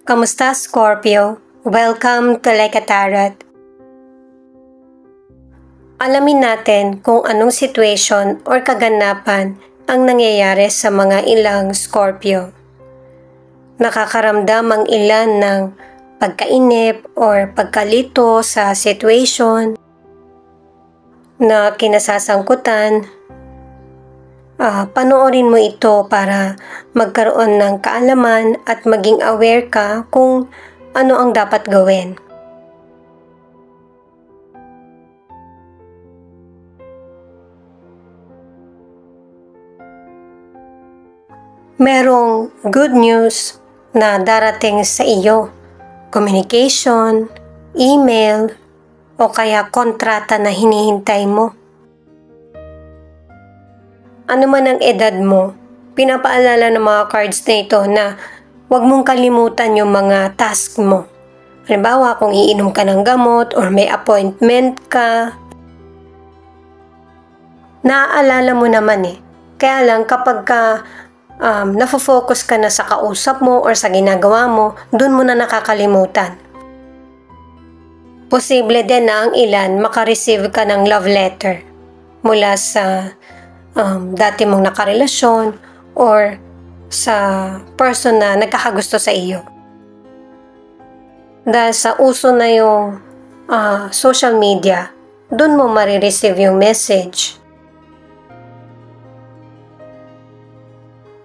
Kamusta, Scorpio? Welcome to Like a Tarot. Alamin natin kung anong situation or kaganapan ang nangyayari sa mga ilang Scorpio. Nakakaramdam ang ilan ng pagkainip or pagkalito sa situation na kinasasangkutan. Panoorin mo ito para magkaroon ng kaalaman at maging aware ka kung ano ang dapat gawin. Merong good news na darating sa iyo, communication, email, o kaya kontrata na hinihintay mo. Ano man ang edad mo, pinapaalala ng mga cards na ito na huwag mong kalimutan yung mga task mo. Halimbawa, kung iinom ka ng gamot or may appointment ka, naaalala mo naman eh. Kaya lang kapag nafo-focus ka na sa kausap mo or sa ginagawa mo, dun mo na nakakalimutan. Posible din na ang ilan makareceive ka ng love letter mula sa dati mong nakarelasyon or sa person na nagkakagusto sa iyo. Dahil sa uso na yung social media, dun mo marireceive yung message.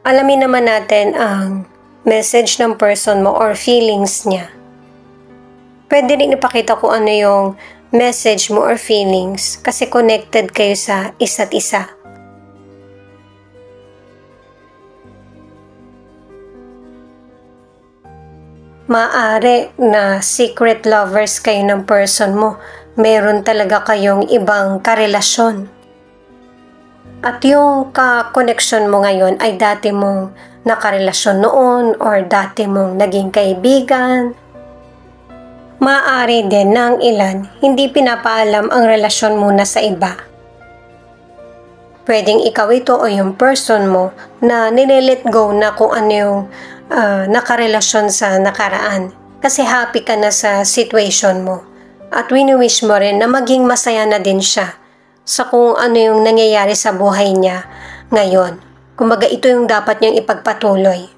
Alamin naman natin ang message ng person mo or feelings niya. Pwede rin ipakita kung ano yung message mo or feelings kasi connected kayo sa isa't isa. Maaari na secret lovers kayo ng person mo. Meron talaga kayong ibang karelasyon. At yung ka-connection mo ngayon ay dati mong nakarelasyon noon or dati mong naging kaibigan. Maaari din ng ilan hindi pinapaalam ang relasyon muna sa iba. Pwedeng ikaw ito o yung person mo na nilelet go na kung ano yung nakarelasyon sa nakaraan kasi happy ka na sa situation mo at wini-wish mo rin na maging masaya na din siya sa kung ano yung nangyayari sa buhay niya ngayon. Kumbaga ito yung dapat niyang ipagpatuloy.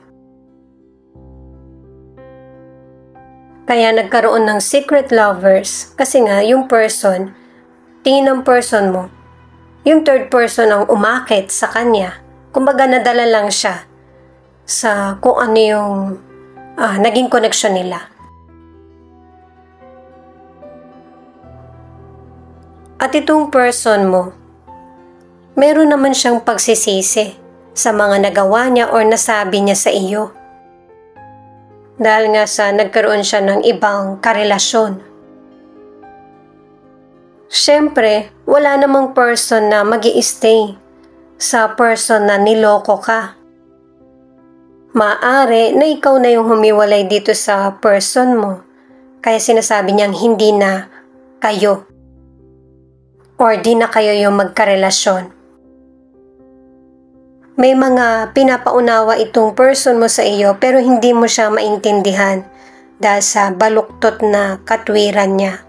Kaya nagkaroon ng secret lovers kasi nga yung person, tingin ng person mo, yung third person ang umakit sa kanya. Kumbaga nadala lang siya sa kung ano yung naging connection nila. At itong person mo, meron naman siyang pagsisisi sa mga nagawa niya or nasabi niya sa iyo. Dahil nga sa nagkaroon siya ng ibang karelasyon. Siyempre, wala namang person na mag-i-stay sa person na niloko ka. Maaari na ikaw na yung humiwalay dito sa person mo. Kaya sinasabi niyang hindi na kayo. Or di na kayo yung magkarelasyon. May mga pinapaunawa itong person mo sa iyo pero hindi mo siya maintindihan dahil sa baluktot na katwiran niya.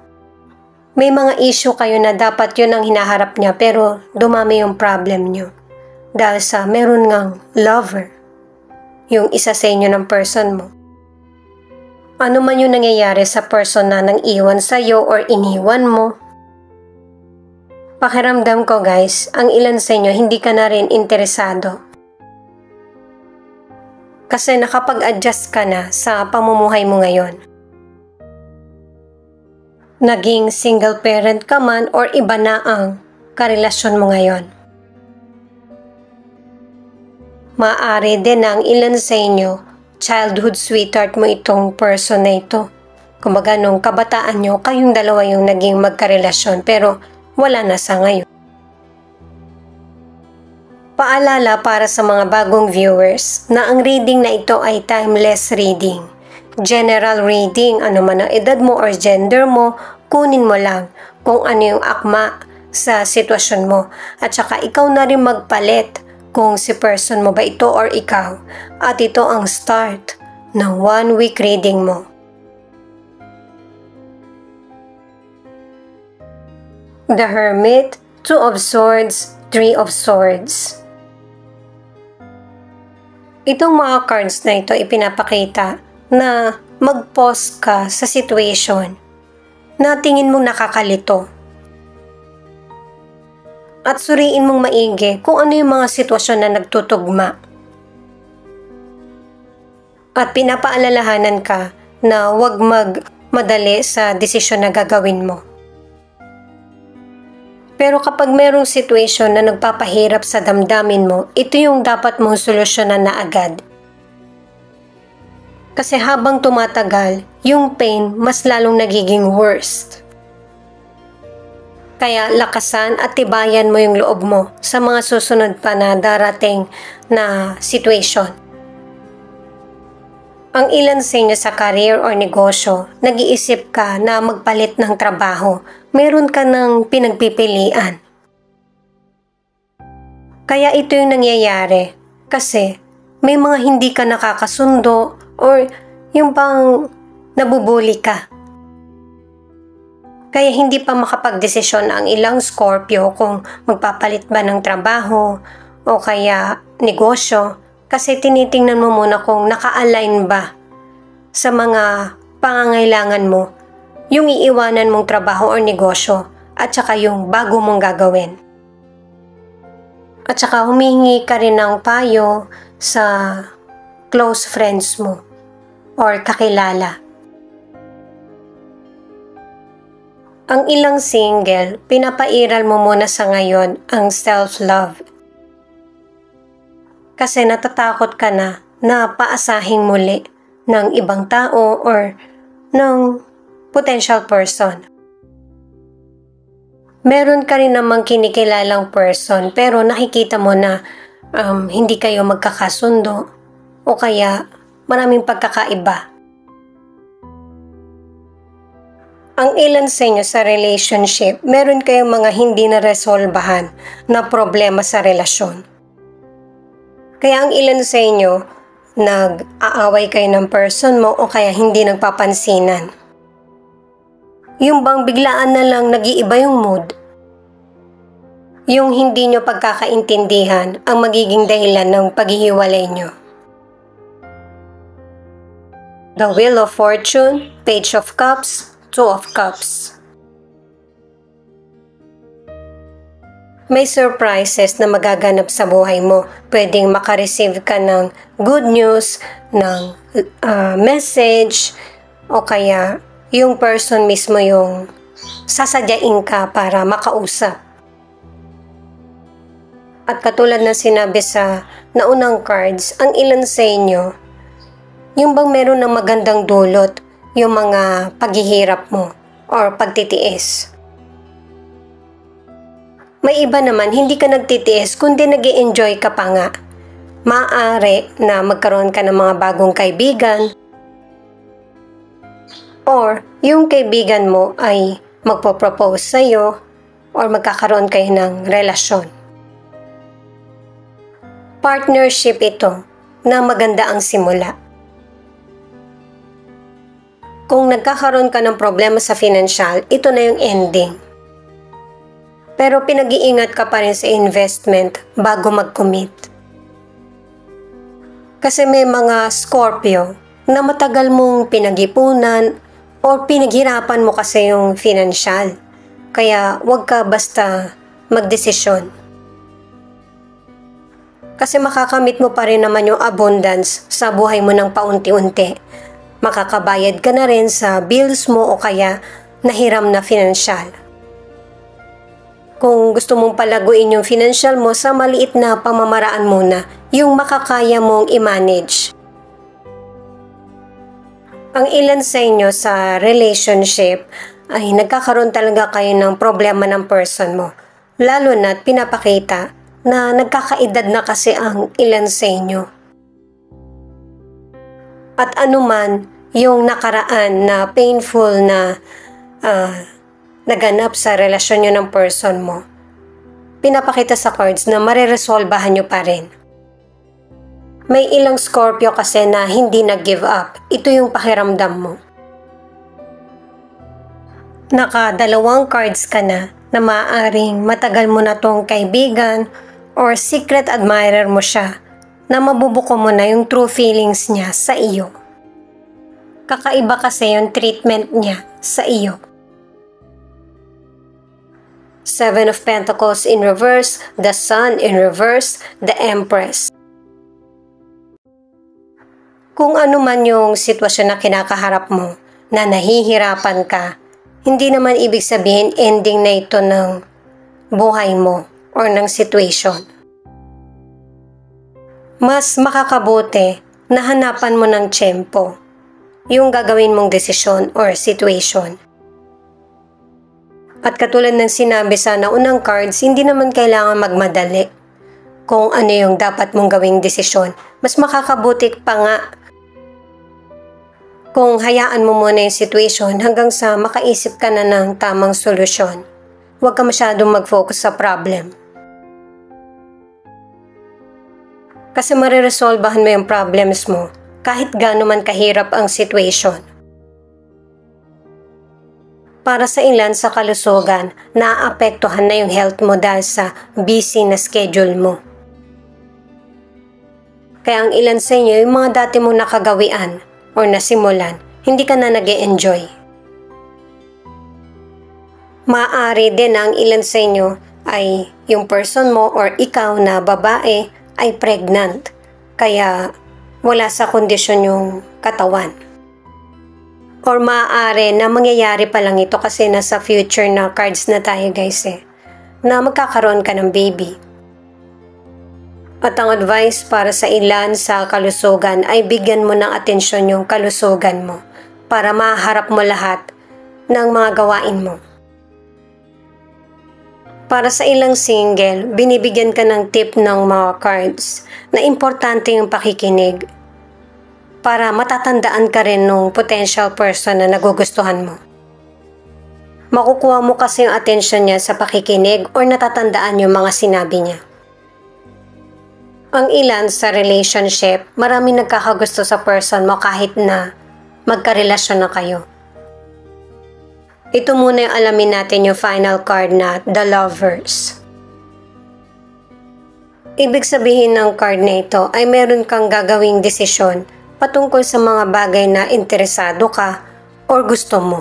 May mga issue kayo na dapat yun ang hinaharap niya pero dumami yung problem niyo. Dahil sa meron ngang lover. Yung isa sa inyo ng person mo. Ano man yung nangyayari sa person na nang iwan sa'yo or iniwan mo. Pakiramdam ko guys, ang ilan sa inyo hindi ka na rin interesado. Kasi nakapag-adjust ka na sa pamumuhay mo ngayon. Naging single parent ka man or iba na ang karelasyon mo ngayon. Maaari din ang ilan sa inyo, childhood sweetheart mo itong person na ito. Kumbaga nung kabataan nyo, kayong dalawa yung naging magkarelasyon pero wala na sa ngayon. Paalala para sa mga bagong viewers na ang reading na ito ay timeless reading. General reading, ano man ang edad mo or gender mo, kunin mo lang kung ano yung akma sa sitwasyon mo. At saka ikaw na rin magpalit kung si person mo ba ito or ikaw. At ito ang start ng 1 week reading mo. The Hermit, 2 of Swords, 3 of Swords. Itong mga cards na ito ipinapakita na mag-pause ka sa situation na tingin mong nakakalito. At suriin mong maigi kung ano yung mga sitwasyon na nagtutugma. At pinapaalalahanan ka na huwag magmadali sa desisyon na gagawin mo. Pero kapag merong situation na nagpapahirap sa damdamin mo, ito yung dapat mong solusyonan na agad. Kasi habang tumatagal, yung pain mas lalong nagiging worst. Kaya lakasan at tibayan mo yung loob mo sa mga susunod pa na darating na situation. Ang ilan sa inyo sa career or negosyo, nag-iisip ka na magpalit ng trabaho, meron ka ng pinagpipilian. Kaya ito yung nangyayari kasi may mga hindi ka nakakasundo or yung pang nabubuli ka. Kaya hindi pa makapagdesisyon ang ilang Scorpio kung magpapalit ba ng trabaho o kaya negosyo kasi tinitingnan mo muna kung naka-align ba sa mga pangangailangan mo yung iiwanan mong trabaho o negosyo at saka yung bago mong gagawin. At saka humingi ka rin ng payo sa close friends mo or kakilala. Ang ilang single, pinapairal mo muna sa ngayon ang self-love. Kasi natatakot ka na paasahing muli ng ibang tao or ng potential person. Meron ka rin namang kinikilalang person pero nakikita mo na hindi kayo magkakasundo o kaya maraming pagkakaiba. Ang ilan sa inyo sa relationship, meron kayong mga hindi na resolbahan na problema sa relasyon. Kaya ang ilan sa inyo, nag-aaway kayo ng person mo o kaya hindi nagpapansinan. Yung bang biglaan na lang nag-iiba yung mood. Yung hindi nyo pagkakaintindihan ang magiging dahilan ng paghihiwalay nyo. The Wheel of Fortune, Page of Cups, 2 of Cups. May surprises na magaganap sa buhay mo. Pwedeng makareceive ka ng good news, ng message, o kaya yung person mismo yung sasadyain ka para makausap. At katulad na sinabi sa naunang cards, ang ilan sa inyo, yung bang meron ng magandang dulot, yung mga paghihirap mo or pagtitiis. May iba naman, hindi ka nagtitiis, kundi nag-i-enjoy ka pa nga. Maaari na magkaroon ka ng mga bagong kaibigan or yung kaibigan mo ay magpo-propose sa'yo or magkakaroon kayo ng relasyon. Partnership ito na maganda ang simula. Kung nagkakaroon ka ng problema sa financial, ito na yung ending. Pero pinag-iingat ka pa rin sa investment bago mag-commit. Kasi may mga Scorpio na matagal mong pinag-ipunan o pinaghirapan mo kasi yung financial. Kaya huwag ka basta magdesisyon. Kasi makakamit mo pa rin naman yung abundance sa buhay mo ng paunti-unti. Makakabayad ka na rin sa bills mo o kaya nahiram na financial. Kung gusto mong palaguin yung financial mo sa maliit na pamamaraan muna, yung makakaya mong i-manage. Ang ilan sa inyo sa relationship ay nagkakaroon talaga kayo ng problema ng person mo. Lalo na't pinapakita na nagkakaedad na kasi ang ilan sa inyo. At anuman yung nakaraan na painful na naganap sa relasyon nyo ng person mo, pinapakita sa cards na mareresolbahan nyo pa rin. May ilang Scorpio kasi na hindi nag-give up. Ito yung pakiramdam mo. Nakadalawang cards ka na maaaring matagal mo na tong kaibigan or secret admirer mo siya na mabubuko mo na yung true feelings niya sa iyo. Kakaiba kasi yung treatment niya sa iyo. Seven of Pentacles in reverse, the Sun in reverse, the Empress. Kung ano man yung sitwasyon na kinakaharap mo, na nahihirapan ka, hindi naman ibig sabihin ending na ito ng buhay mo or ng situation. Mas makakabuti na hanapan mo ng tiyempo yung gagawin mong desisyon or situation. At katulad ng sinabi sa naunang cards, hindi naman kailangan magmadali kung ano yung dapat mong gawing desisyon. Mas makakabuti pa nga kung hayaan mo muna yung situation hanggang sa makaisip ka na ng tamang solusyon. Huwag ka masyadong mag-focus sa problem. Kasi mariresolbahan mo yung problems mo kahit gaano man kahirap ang situation. Para sa ilan sa kalusugan, naapektuhan na yung health mo dahil sa busy na schedule mo. Kaya ang ilan sa inyo, yung mga dati mong nakagawian o nasimulan, hindi ka na nag-e-enjoy. Maaari din na ang ilan sa inyo ay yung person mo or ikaw na babae ay pregnant. Kaya wala sa kondisyon yung katawan. Or maaari na mangyayari pa lang ito kasi nasa future na cards na tayo guys na magkakaroon ka ng baby. At ang advice para sa ilan sa kalusugan ay bigyan mo ng atensyon yung kalusugan mo para maharap mo lahat ng mga gawain mo. Para sa ilang single, binibigyan ka ng tip ng mga cards na importante yung pakikinig para matatandaan ka rin ng potential person na nagugustuhan mo. Makukuha mo kasi yung atensyon niya sa pakikinig or natatandaan yung mga sinabi niya. Ang ilan sa relationship, maraming nagkakagusto sa person mo kahit na magkarelasyon na kayo. Ito muna yung alamin natin yung final card na The Lovers. Ibig sabihin ng card na ito ay meron kang gagawing desisyon patungkol sa mga bagay na interesado ka or gusto mo.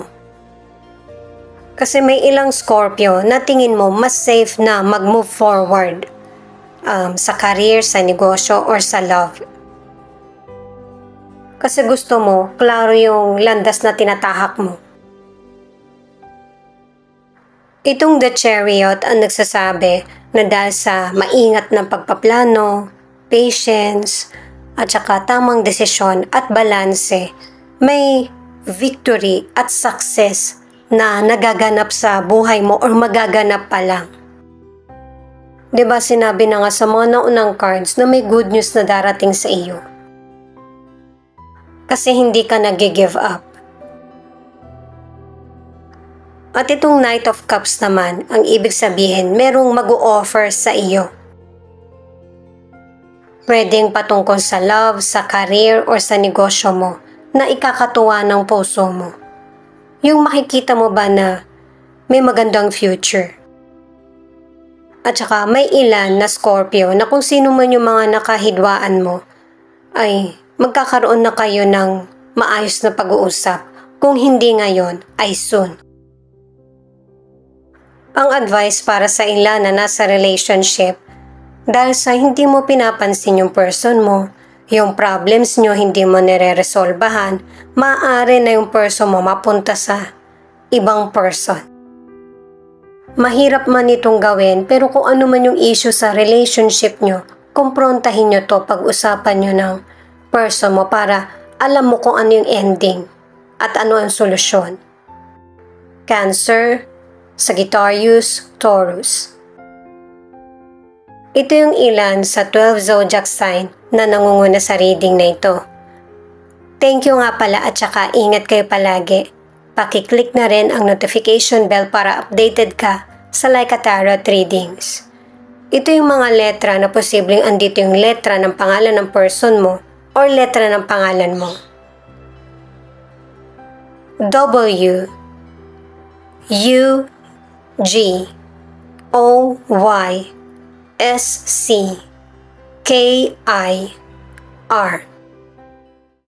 Kasi may ilang Scorpio na tingin mo mas safe na mag-move forward sa career, sa negosyo, or sa love. Kasi gusto mo, klaro yung landas na tinatahak mo. Itong The Chariot ang nagsasabi na dahil sa maingat na pagpaplano, patience, at saka tamang desisyon at balanse, may victory at success na nagaganap sa buhay mo or magaganap pa lang. Diba sinabi na nga sa mga naunang cards na may good news na darating sa iyo? Kasi hindi ka nag-give up. At itong Knight of Cups naman, ang ibig sabihin, merong mag-o-offer sa iyo. Pwedeng patungkol sa love, sa career, or sa negosyo mo na ikakatuwa ng puso mo. Yung makikita mo ba na may magandang future. At saka may ilan na Scorpio na kung sino man yung mga nakahidwaan mo ay magkakaroon na kayo ng maayos na pag-uusap. Kung hindi ngayon, ay soon. Ang advice para sa ilan na nasa relationship, dahil sa hindi mo pinapansin yung person mo, yung problems nyo hindi mo nire-resolbahan, maaari na yung person mo mapunta sa ibang person. Mahirap man itong gawin, pero kung ano man yung issue sa relationship nyo, kumprontahin nyo to, pag-usapan nyo ng person mo para alam mo kung ano yung ending at ano ang solusyon. Cancer, Sagittarius, Taurus. Ito yung ilan sa 12 zodiac sign na nangunguna sa reading na ito. Thank you nga pala at saka ingat kayo palagi. Paki-click na rin ang notification bell para updated ka sa Like a Tarot readings. Ito yung mga letra na posibleng andito yung letra ng pangalan ng person mo or letra ng pangalan mo. W, U, G, O, Y, S, C, K, I, R.